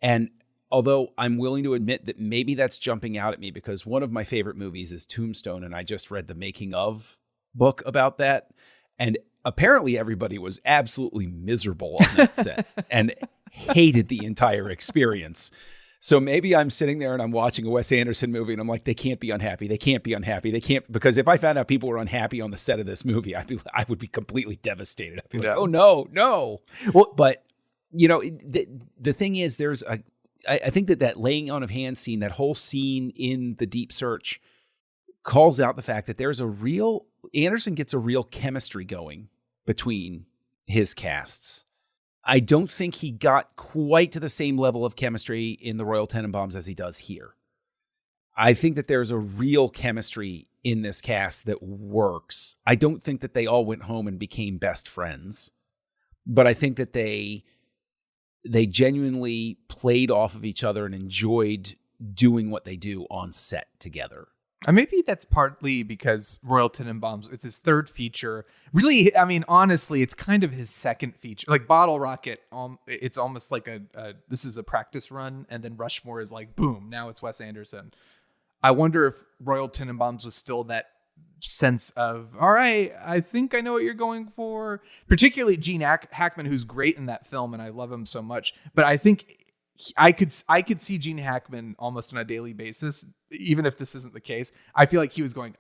And although I'm willing to admit that maybe that's jumping out at me, because one of my favorite movies is Tombstone, and I just read the making of book about that. And apparently everybody was absolutely miserable on that set and hated the entire experience. So maybe I'm sitting there and I'm watching a Wes Anderson movie and I'm like, they can't be unhappy. They can't be unhappy. They can't, because if I found out people were unhappy on the set of this movie, I would be completely devastated. I'd be like, oh no. Well, but you know, the thing is, I think that laying on of hands scene, that whole scene in The Deep Search, calls out the fact that Anderson gets a real chemistry going between his casts. I don't think he got quite to the same level of chemistry in the Royal Tenenbaums as he does here. I think that there's a real chemistry in this cast that works. I don't think that they all went home and became best friends, but I think that they genuinely played off of each other and enjoyed doing what they do on set together. Maybe that's partly because Royal Tenenbaums, it's his third feature. Really, I mean, honestly, it's kind of his second feature. Like Bottle Rocket, it's almost like this is a practice run, and then Rushmore is like, boom, now it's Wes Anderson. I wonder if Royal Tenenbaums was still that sense of, all right, I think I know what you're going for. Particularly Gene Hackman, who's great in that film, and I love him so much. But I think I could see Gene Hackman almost on a daily basis, even if this isn't the case. I feel like he was going,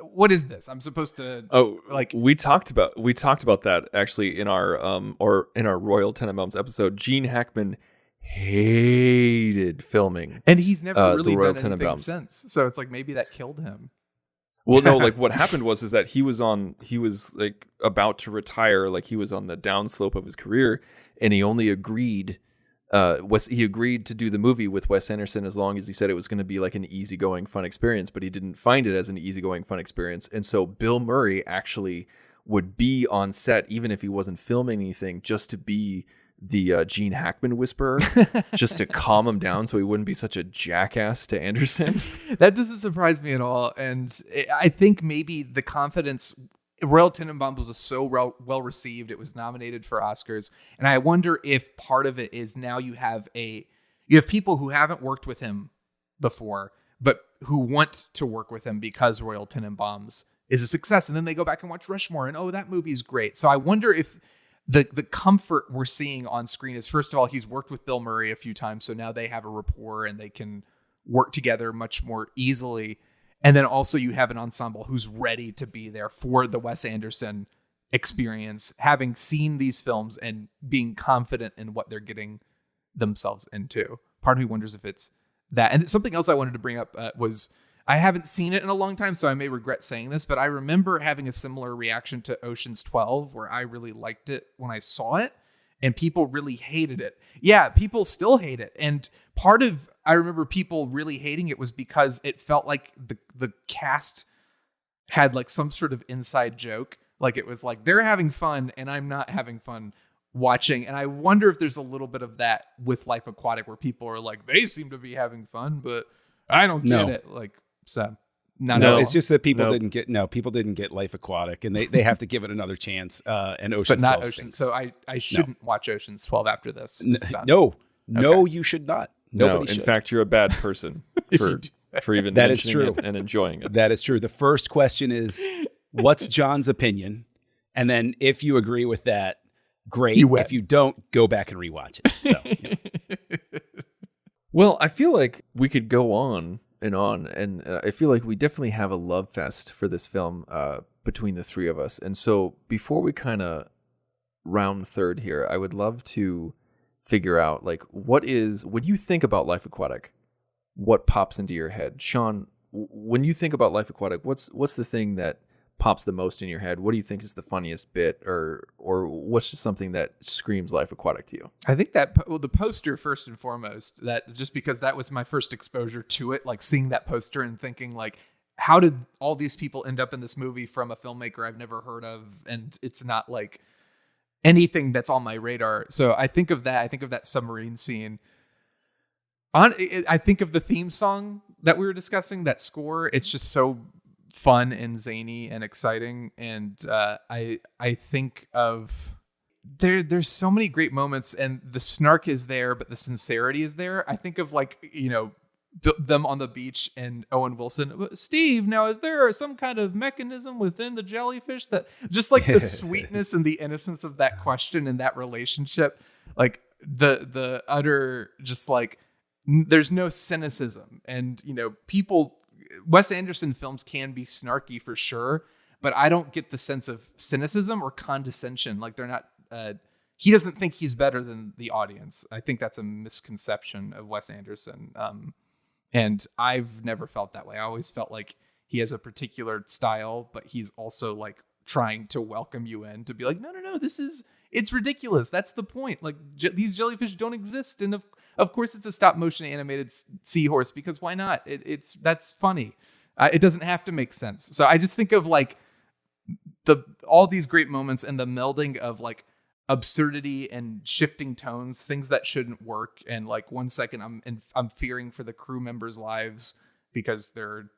what is this? I'm supposed to. Oh, like we talked about that actually in our Royal Tenenbaums episode. Gene Hackman hated filming. And he's never the really Royal done anything Tenenbaums. since. So it's like maybe that killed him. Well, no, like what happened was that he was like about to retire, like he was on the downslope of his career, and he only agreed he agreed to do the movie with Wes Anderson as long as he said it was going to be like an easygoing, fun experience, but he didn't find it as an easygoing, fun experience. And so Bill Murray actually would be on set even if he wasn't filming anything, just to be the Gene Hackman whisperer, just to calm him down so he wouldn't be such a jackass to Anderson. That doesn't surprise me at all. And I think maybe the confidence, Royal Tenenbaums was so well received. It was nominated for Oscars. And I wonder if part of it is now you have people who haven't worked with him before, but who want to work with him because Royal Tenenbaums is a success. And then they go back and watch Rushmore and, oh, that movie's great. So I wonder if the comfort we're seeing on screen is, first of all, he's worked with Bill Murray a few times, so now they have a rapport and they can work together much more easily. And then also you have an ensemble who's ready to be there for the Wes Anderson experience, having seen these films and being confident in what they're getting themselves into. Part of me wonders if it's that. And something else I wanted to bring up was, I haven't seen it in a long time, so I may regret saying this, but I remember having a similar reaction to Ocean's 12, where I really liked it when I saw it, and people really hated it. Yeah, people still hate it. And I remember people really hating it was because it felt like the cast had like some sort of inside joke. Like it was like, they're having fun and I'm not having fun watching. And I wonder if there's a little bit of that with Life Aquatic, where people are like, they seem to be having fun, but I don't get it. Like, so no, it's just that people didn't get Life Aquatic, and they have to give it another chance. And Ocean's 12 but not Ocean. stinks. So I shouldn't watch Ocean's 12 after this. No, you should not. Nobody in should. fact, you're a bad person for even that is mentioning true it and enjoying it. That is true. The first question is, what's John's opinion? And then if you agree with that, great. If you don't, go back and rewatch it. So, Well, I feel like we could go on, and I feel like we definitely have a love fest for this film between the three of us. And so before we kind of round third here, I would love to figure out, like, when you think about Life Aquatic, what pops into your head? Sean, when you think about Life Aquatic, what's the thing that pops the most in your head? What do you think is the funniest bit, or what's just something that screams Life Aquatic to you? I think that the poster, first and foremost, that just because that was my first exposure to it, like seeing that poster and thinking like, how did all these people end up in this movie from a filmmaker I've never heard of? And it's not like anything that's on my radar. So I think of that. I think of that submarine scene. I think of the theme song that we were discussing, that score. It's just so fun and zany and exciting. And I think of there's so many great moments, and the snark is there, but the sincerity is there. I think of, like, them on the beach and Owen Wilson, Steve, now is there some kind of mechanism within the jellyfish that, just like the sweetness and the innocence of that question and that relationship, like the utter, just like, there's no cynicism. And Wes Anderson films can be snarky for sure, but I don't get the sense of cynicism or condescension. Like, they're not, he doesn't think he's better than the audience. I think that's a misconception of Wes Anderson. And I've never felt that way. I always felt like he has a particular style, but he's also like trying to welcome you in, to be like, no, it's ridiculous. That's the point. Like, these jellyfish don't exist. And of course it's a stop motion animated seahorse, because why not? That's funny. It doesn't have to make sense. So I just think of like all these great moments and the melding of like absurdity and shifting tones, things that shouldn't work. And like, one second I'm fearing for the crew members' lives because they're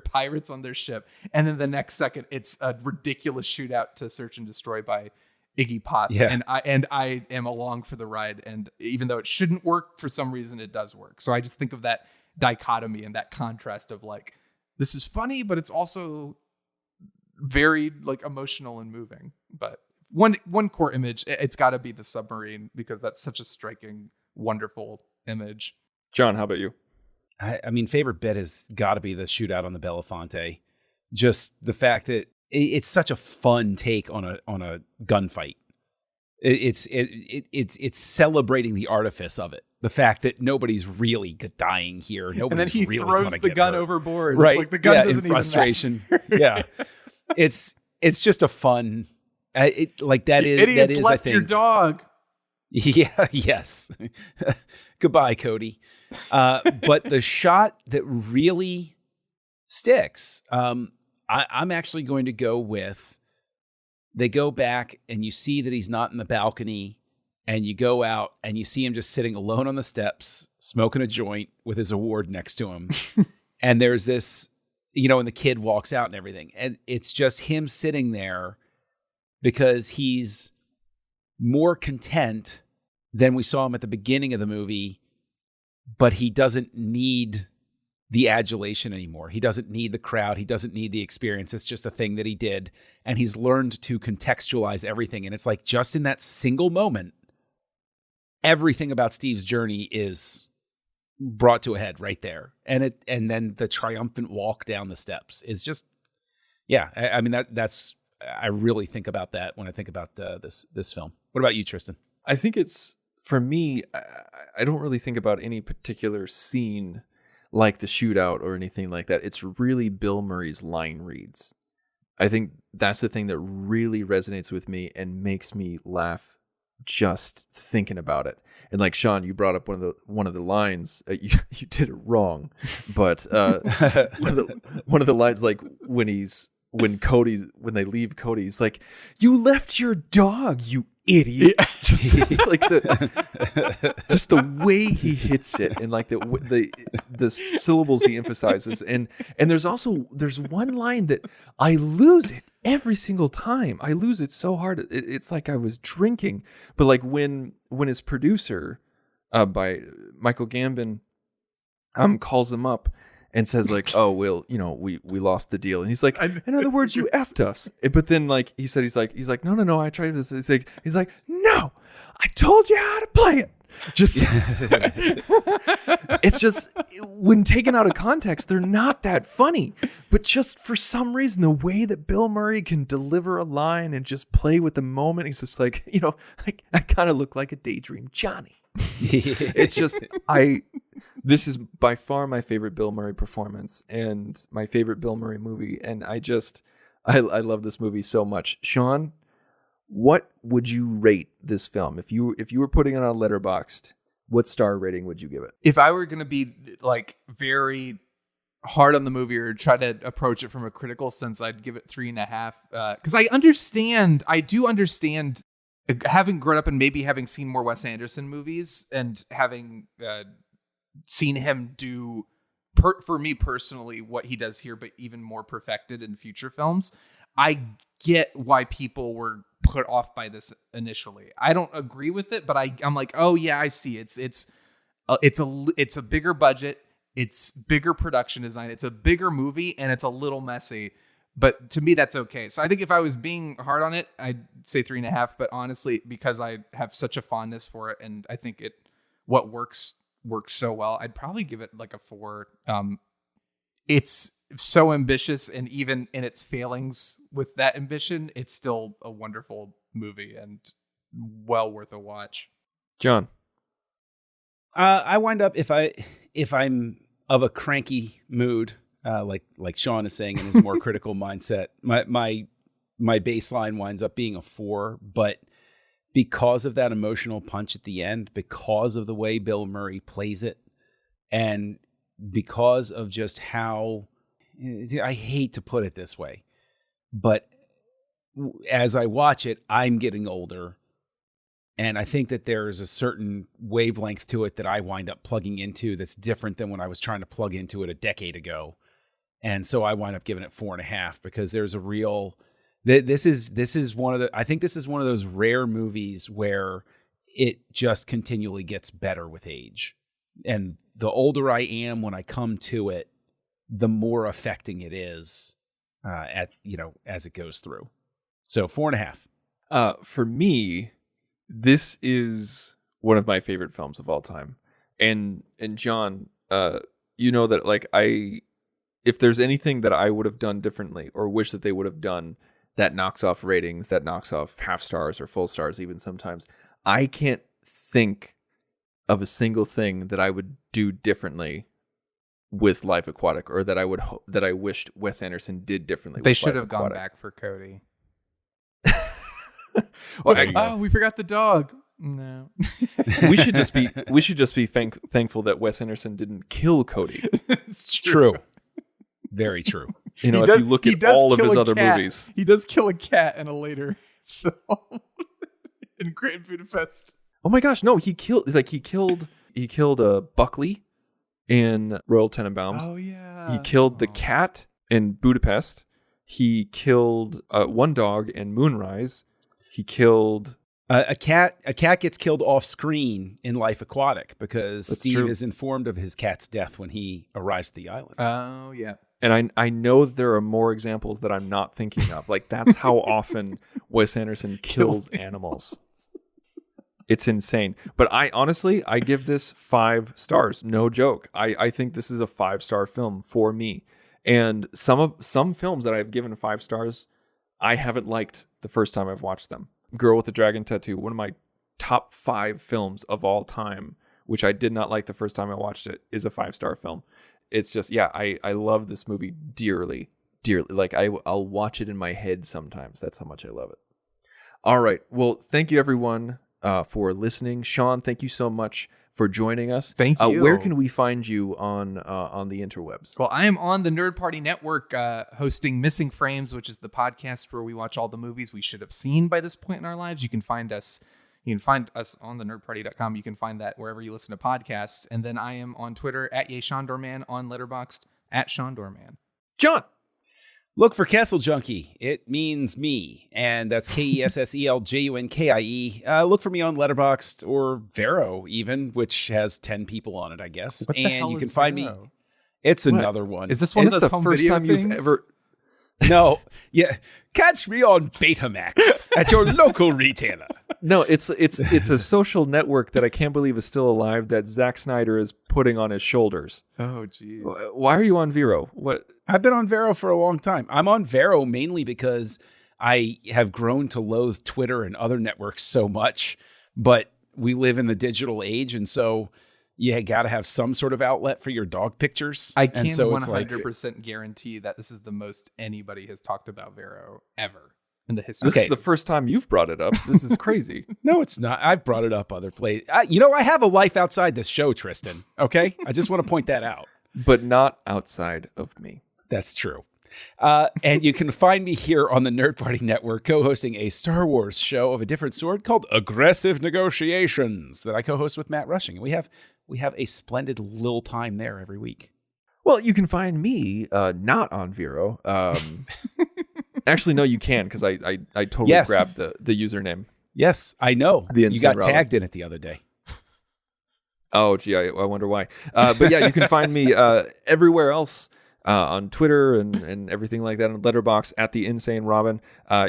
pirates on their ship, and then the next second it's a ridiculous shootout to search and destroy by Iggy Pop. Yeah. And I am along for the ride. And even though it shouldn't work, for some reason it does work. So I just think of that dichotomy and that contrast of like, this is funny, but it's also very like emotional and moving. But one core image, it's got to be the submarine, because that's such a striking, wonderful image. John, how about you? I mean, favorite bit has got to be the shootout on the Belafonte. Just the fact that it's such a fun take on a gunfight. It's celebrating the artifice of it. The fact that nobody's really dying here. And Nobody's then he really throws the gun hurt. overboard. Right. It's like the gun doesn't in even frustration. matter. Yeah. It's just a fun. That Idiots is left I think your dog. Yeah. Yes. Goodbye, Cody. But the shot that really sticks, I'm actually going to go with. They go back and you see that he's not in the balcony, and you go out and you see him just sitting alone on the steps, smoking a joint with his award next to him. And there's this, and the kid walks out and everything. And it's just him sitting there because he's more content than we saw him at the beginning of the movie, but he doesn't need the adulation anymore. He doesn't need the crowd. He doesn't need the experience. It's just a thing that he did. And he's learned to contextualize everything. And it's like just in that single moment, everything about Steve's journey is brought to a head right there. And then the triumphant walk down the steps is just, I mean, that's, I really think about that when I think about this film. What about you, Tristan? I think it's, for me, I don't really think about any particular scene like the shootout or anything like that. It's really Bill Murray's line reads. I think that's the thing that really resonates with me and makes me laugh just thinking about it. And like Sean, you brought up one of the lines. You did it wrong, but one of the lines, like when they leave Cody, he's like, "You left your dog, you idiot!" Just like just the way he hits it, and like the syllables he emphasizes, and there's one line that I lose it every single time. I lose it so hard. It's like I was drinking. But like when his producer, by Michael Gambon, calls him up and says like, "Oh, well, we lost the deal," and he's like, "In other words, you effed us." But then like he's like, no, I tried this. He's like, "No, I told you how to play it." Just it's just, when taken out of context, they're not that funny. But just for some reason, the way that Bill Murray can deliver a line and just play with the moment, he's just like, I kind of look like a daydream Johnny. It's just, this is by far my favorite Bill Murray performance and my favorite Bill Murray movie. And I love this movie so much. Sean, what would you rate this film? If you were putting it on Letterboxd, what star rating would you give it? If I were going to be like very hard on the movie or try to approach it from a critical sense, I'd give it 3.5. Because I do understand, having grown up and maybe having seen more Wes Anderson movies and having seen him do, for me personally, what he does here, but even more perfected in future films, I get why people were put off by this initially. I don't agree with it, but I'm like, oh yeah, I see. It's a bigger budget, it's bigger production design, it's a bigger movie, and it's a little messy. But to me, that's okay. So I think if I was being hard on it, I'd say 3.5. But honestly, because I have such a fondness for it, and I think what works so well, I'd probably give it like a 4. It's so ambitious, and even in its failings with that ambition, it's still a wonderful movie and well worth a watch. John, I wind up, if I'm of a cranky mood, like Sean is saying in his more critical mindset, my baseline winds up being a 4. But because of that emotional punch at the end, because of the way Bill Murray plays it, and because of just how, I hate to put it this way, but as I watch it, I'm getting older. And I think that there's a certain wavelength to it that I wind up plugging into that's different than when I was trying to plug into it a decade ago. And so I wind up giving it 4.5, because there's a real, this is one of the, I think this is one of those rare movies where it just continually gets better with age. And the older I am when I come to it, the more affecting it is as it goes through. So 4.5. For me, this is one of my favorite films of all time. And John, that like if there's anything that I would have done differently or wish that they would have done, that knocks off ratings, that knocks off half stars or full stars even sometimes. I can't think of a single thing that I would do differently with Life Aquatic, or that I wished Wes Anderson did differently. They with should Life have gone Aquatic. back for Cody. Well, we forgot the dog. No. we should just be thankful that Wes Anderson didn't kill Cody. It's True. Very true. You know, He if does- you look he at does all of kill his a other cat. movies. He does kill a cat in a later film in Grand Budapest. Oh my gosh, no, he killed Buckley in Royal Tenenbaums. Oh yeah. He killed the cat in Budapest. He killed one dog in Moonrise. He killed A cat gets killed off screen in Life Aquatic because That's Steve true. is informed of his cat's death when he arrives at the island. Oh yeah. and I know there are more examples that I'm not thinking of. Like, that's how often Wes Anderson kills animals. It's insane. But I give this 5 stars. No joke. I think this is a 5-star film for me. And some films that I've given 5 stars, I haven't liked the first time I've watched them. Girl with the Dragon Tattoo, one of my top 5 films of all time, which I did not like the first time I watched it, is a 5-star film. It's just, I love this movie dearly. Like, I'll watch it in my head sometimes. That's how much I love it. All right. Well, thank you, everyone, for listening. Sean, thank you so much for joining us. Thank you. Where can we find you on the interwebs? Well, I am on the Nerd Party Network hosting Missing Frames, which is the podcast where we watch all the movies we should have seen by this point in our lives. You can find us on the nerdparty.com. You can find that wherever you listen to podcasts. And then I am on Twitter at YeShondorman, on Letterboxd at Shondorman. John. Look for Kessel Junkie. It means me, and that's KESSELJUNKIE. Look for me on Letterboxd or Vero, even, which has 10 people on it, I guess. What the and hell you can is find Vero? me. It's another one. Is this one of It's those the home first video time things? you've ever... No, yeah. Catch me on Betamax at your local retailer. No, it's a social network that I can't believe is still alive that Zack Snyder is putting on his shoulders. Oh, geez. Why are you on Vero? What? I've been on Vero for a long time. I'm on Vero mainly because I have grown to loathe Twitter and other networks so much, but we live in the digital age, and so you got to have some sort of outlet for your dog pictures. I can and so it's 100% guarantee that this is the most anybody has talked about Vero ever in the history. This is the first time you've brought it up. This is crazy. No, it's not. I've brought it up other places. I have a life outside this show, Tristan. Okay? I just want to point that out. But not outside of me. That's true. And you can find me here on the Nerd Party Network co-hosting a Star Wars show of a different sort called Aggressive Negotiations that I co-host with Matt Rushing. And we have a splendid little time there every week. Well, you can find me not on Vero. Actually, no, you can, because I totally Yes. grabbed the username. Yes, I know. The You Instant got Robin. tagged in it the other day. Oh, gee, I wonder why. But yeah, you can find me everywhere else. On Twitter and everything like that, on Letterboxd at The Insane Robin.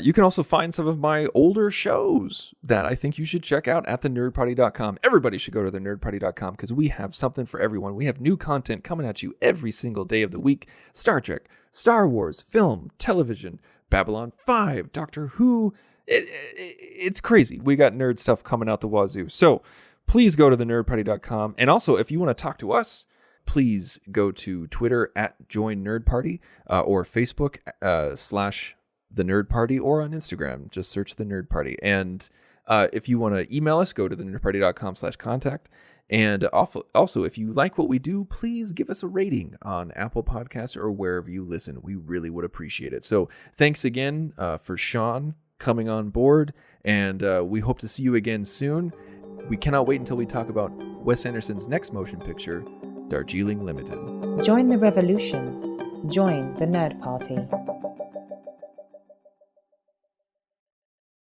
You can also find some of my older shows that I think you should check out at thenerdparty.com. Everybody should go to thenerdparty.com because we have something for everyone. We have new content coming at you every single day of the week. Star Trek, Star Wars, film, television, Babylon 5, Doctor Who. It's crazy. We got nerd stuff coming out the wazoo. So please go to thenerdparty.com. And also, if you want to talk to us, please go to Twitter at Join Nerd Party or Facebook / The Nerd Party, or on Instagram. Just search The Nerd Party. And if you want to email us, go to thenerdparty.com/contact. And also, if you like what we do, please give us a rating on Apple Podcasts or wherever you listen. We really would appreciate it. So thanks again for Sean coming on board. And we hope to see you again soon. We cannot wait until we talk about Wes Anderson's next motion picture, Darjeeling Limited. Join the revolution. Join the Nerd Party.